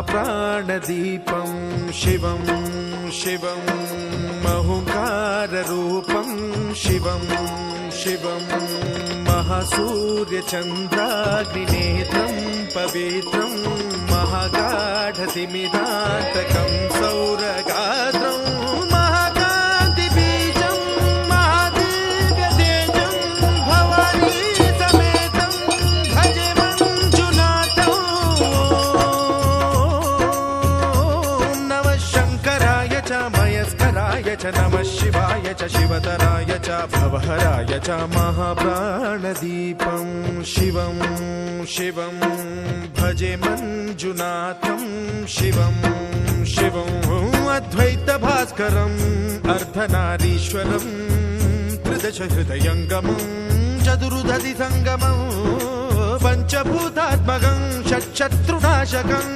महाप्राणदीपं शिवं शिवं महुङ्काररूपं शिवं शिवं महासूर्यचन्द्राग्निनेत्रं पवित्रं महागाढतिमिरान्तकं सौरगात्रं महाकान्तिबीजं महादिव्यतेजं भवानी समेतं भजे मञ्जुनाथं। नमः शङ्कराय च मयस्कराय च नमः शिवाय च शिवतराय च भवहराय च महाप्राणदीपं शिवं शिवं भजे मञ्जुनाथं शिवं शिवं अद्वैतभास्करम् अर्धनारीश्वरं त्रिदशहृदयङ्गमं चतुर्दधिसङ्गमं पञ्चभूतात्मकं षट्शत्रुनाशकं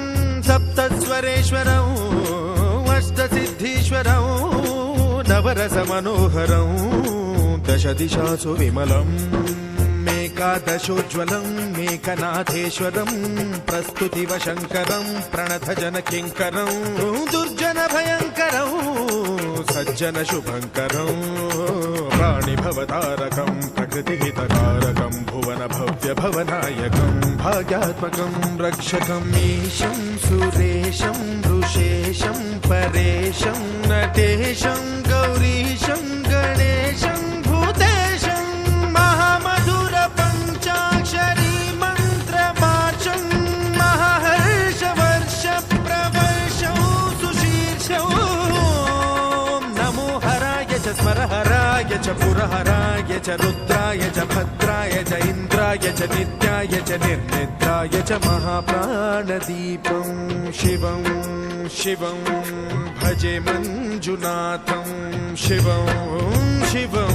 सप्तस्वरेश्वरं अष्टसिद्धीश्वरं नवरसमनोहरं दशदिशासु विमलम् एकादशोज्ज्वलं मेकनाथेश्वरं प्रस्तुतिवशङ्करं प्रणतजनकिङ्करं दुर्जनभयङ्करं सज्जनशुभङ्करं प्राणिभवतारकं प्रकृतिहितकारकं भुवनभव्यभवनायकं भाग्यात्मकं रक्षकं ईशं सुरेशं ऋषेशं परेशं नटेशं गौरीशं गणेशं भूतेशं महामधुरपञ्चाक्षरी मन्त्रमार्चं महाहर्षवर्षप्रवर्षं सुशीर्षं नमो हराय च स्मरहराय च पुरहराय च रुद्राय च भद्राय च इन्द्राय च नित्याय च निर्निद्राय च महाप्राणदीपं शिवं शिवं भजे मञ्जुनाथं शिवं शिवं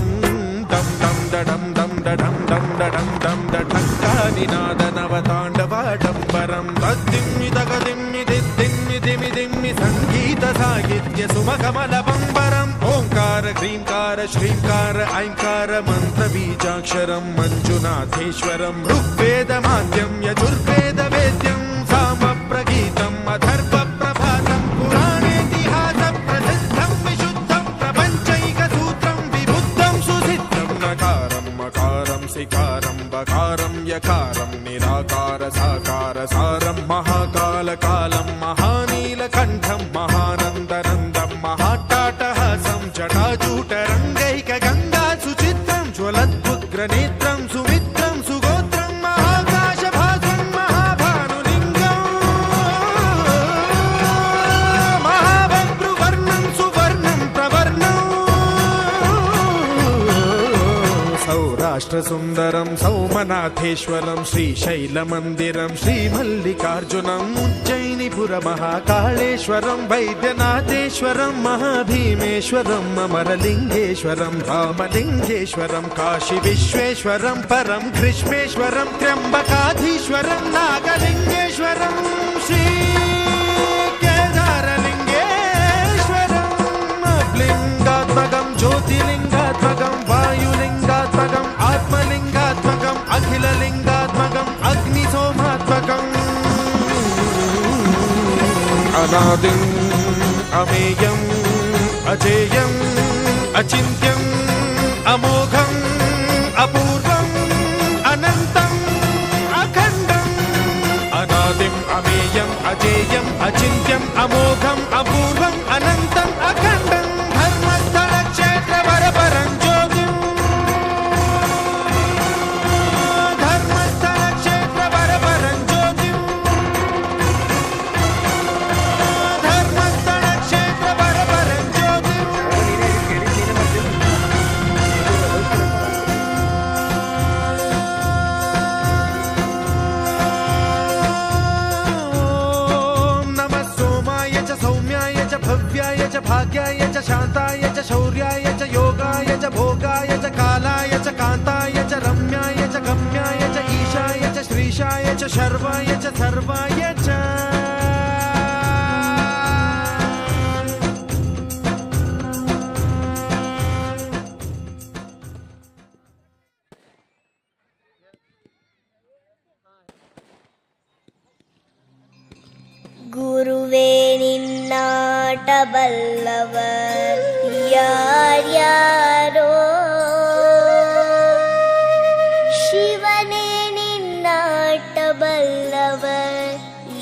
दं दं डडं दं डडं दं डडं दं डढङ्कानिनादनवताण्डवाडम्बरं तद्दिम्मि तगदिम्मि दिद्दिम्मि दिमि दिम्मि सङ्गीतसाहित्य सुमकमलबम्बरम् ओङ्कार ह्रीङ्कार श्रीङ्कार ऐङ्कार मन्त्रबीजाक्षरं मञ्जुनाथेश्वरं ऋग्वेदमाद्यं यजुर्वेदवेद्यं सामप्रगीतम् अथर्वप्रभातं पुराणेतिहासप्रसिद्धं विशुद्धं प्रपञ्चैकसूत्रं विबुद्धं सुसिद्धं नकारं मकारं सिकारं बकारं यकारं निराकार साकार सारं महाकालकालं महानीलकण्ठं महानन्दनन्दं महाट्टाटहासं जटाजूटरङ्गैकगङ्गा सुचित्रं ज्वलद्वुग्रनेत्रं सुमित्रं सुगोत्रं महाकाशभासं महाभानुलिङ्गं महाभद्रुवर्णं सुवर्णं प्रवर्णं सौराष्ट्रसुन्दरं सौमनाथेश्वरं श्रीशैलमन्दिरं श्रीमल्लिकार्जुनम् उज्जयिनीपुरमहाकाळेश्वरं वैद्यनाथेश्वरं महाभीमेश्वरं अमरलिङ्गेश्वरं रामलिङ्गेश्वरं काशीविश्वेश्वरं परं ग्रीष्मेश्वरं त्र्यम्बकाधीश्वरं नागलिङ्गेश्वरं श्रीकेदारलिङ्गेश्वरं लिङ्गात्मकं ज्योतिलिङ्गात्मकं वायुलिङ्गात्मकम् आत्मलिङ्गात्मकम् अखिललिङ्गात्मकम् अग्निसोमात्मकम् अनादिम् अमेयम् अजेयम् अचिन्त्यम् अमोघम् अपूर्वम् अनन्तम् अखण्डम् अनादिम् अमेयम् अजेयम् अचिन्त्यम् अमोघम् अपूर्वम् अनन्तम् अखण्डम् धर्मस्थलक्षेत्रवरपरं ज्योतिम् धर्मस्थलक्षेत्रवरपरं ज्योतिम् धर्मस्थलक्षेत्रवरपरं ज्योतिम् नमः सोमाय च सौम्याय च भव्याय च भाग्याय च शान्ताय च शौर्याय च योगाय च भोगाय च कालाय च कान्ताय च रम्याय च गम्याय च ईशाय च श्रीशाय च शर्वाय च सर्वाय च ಗುರುವೇ ನಿನ್ನಾಟ ಬಲ್ಲವರ್ ಯಾರ್ಯಾರೋ, ಶಿವನೇ ನಿನ್ನಾಟ ಬಲ್ಲವರ್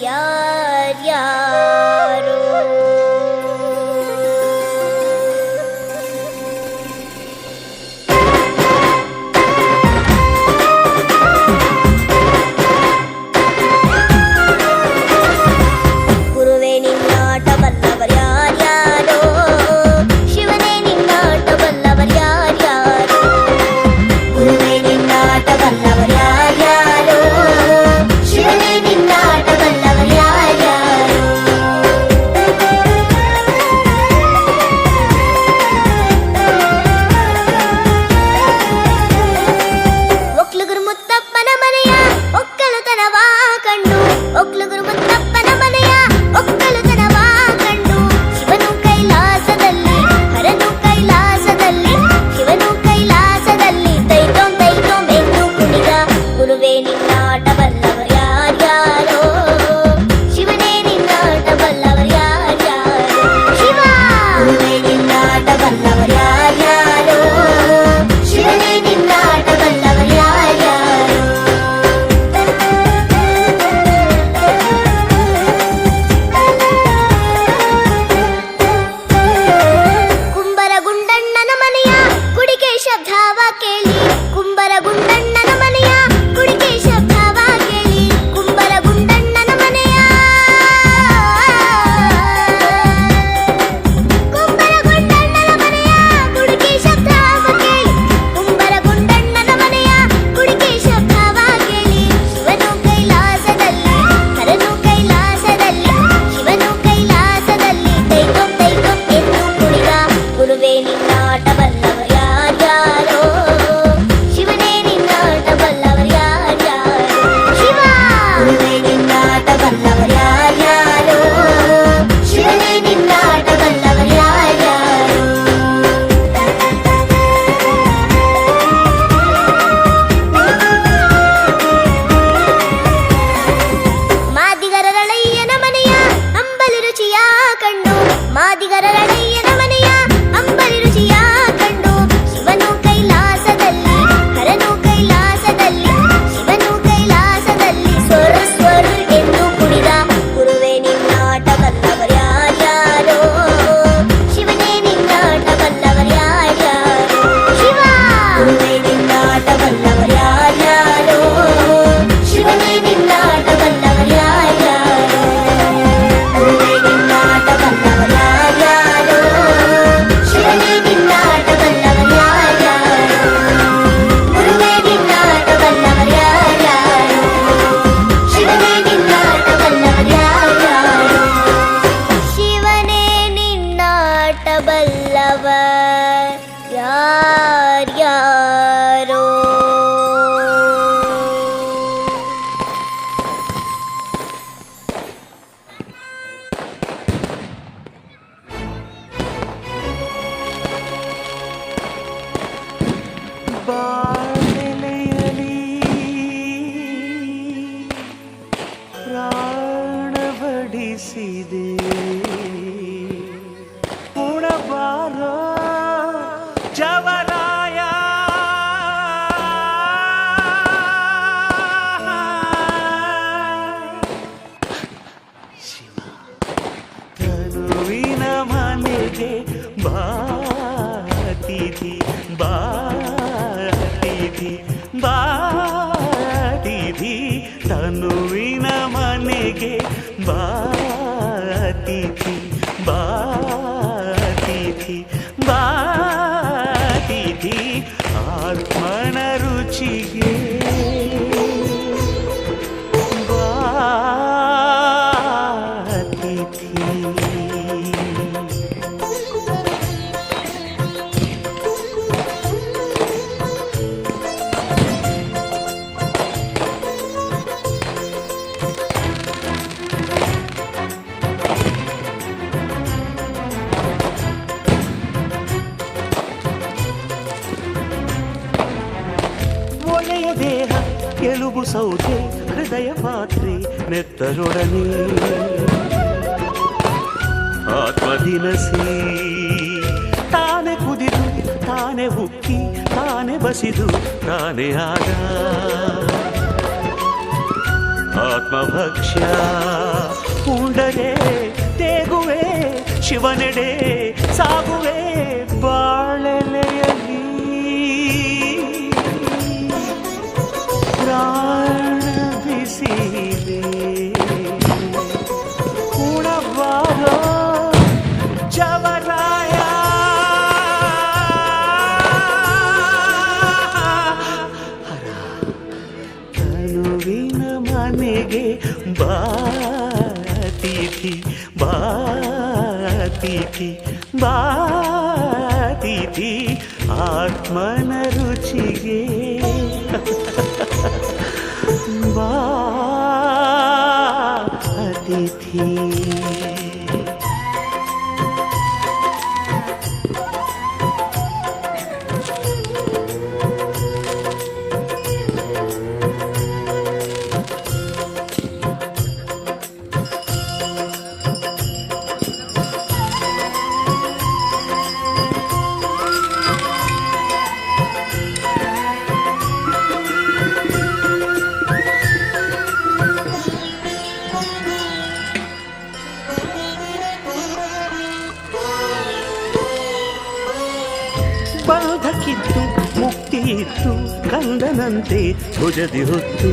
ಯಾರ್ಯಾರೋ. ಬಾಳೆಲೆಯಲಿ ಪ್ರಾಣ ಬಡಿಸಿದೆ ಉಣಬಾರೋ ಜವರಾಯ ಶಿವ ತನುವಿನ ಮನೆಗೆ ಬಾತಿಥಿ ಬಾತಿಥಿ ಬಾತಿಥಿ ತನುವಿನ ಮನೆಗೆ ಬಾತಿಥಿ ಬಾತಿಥಿ ಬಾತಿಥಿ ಆತ್ಮನ ರುಚಿಗೆ ಬಾತಿಥಿ. ಒಲೆಯ ದೇಹ ಎಲುಬು ಸೌಧೆ ಹೃದಯ ಪಾತ್ರೆ ನೆತ್ತರೊಡನೆ ಆತ್ಮದಿನಸಿ ತಾನೆ ಕುದಿದು ತಾನೆ ಉಕ್ಕಿ ತಾನೆ ಬಸಿದು ತಾನೆ ಆದ ಆತ್ಮಭಕ್ಷ್ಯ ಉಂಡರೆ ತೇಗುವೆ ಶಿವನೆಡೆ ಸಾಗುವೆ ಬಾಳೆಲೆಯಲ್ಲಿ ಪ್ರಾಣ ಬಿಸಿದೆ ಉಣಬಾರೋ ಜವರಾಯ ತನುವಿನ ಮನೆಗೆ ಬಾತಿಥಿ ಬಾತಿಥಿ ಬಾತಿಥಿ ಆತ್ಮನ ರುಚಿಗೆ ಬಾ ಅತಿಥಿ ಬಂಧಕ್ಕಿತ್ತು ಮುಕ್ತಿ ಇತ್ತು ಕಂದನಂತೆ ಭುಜದಿ ಹೊತ್ತು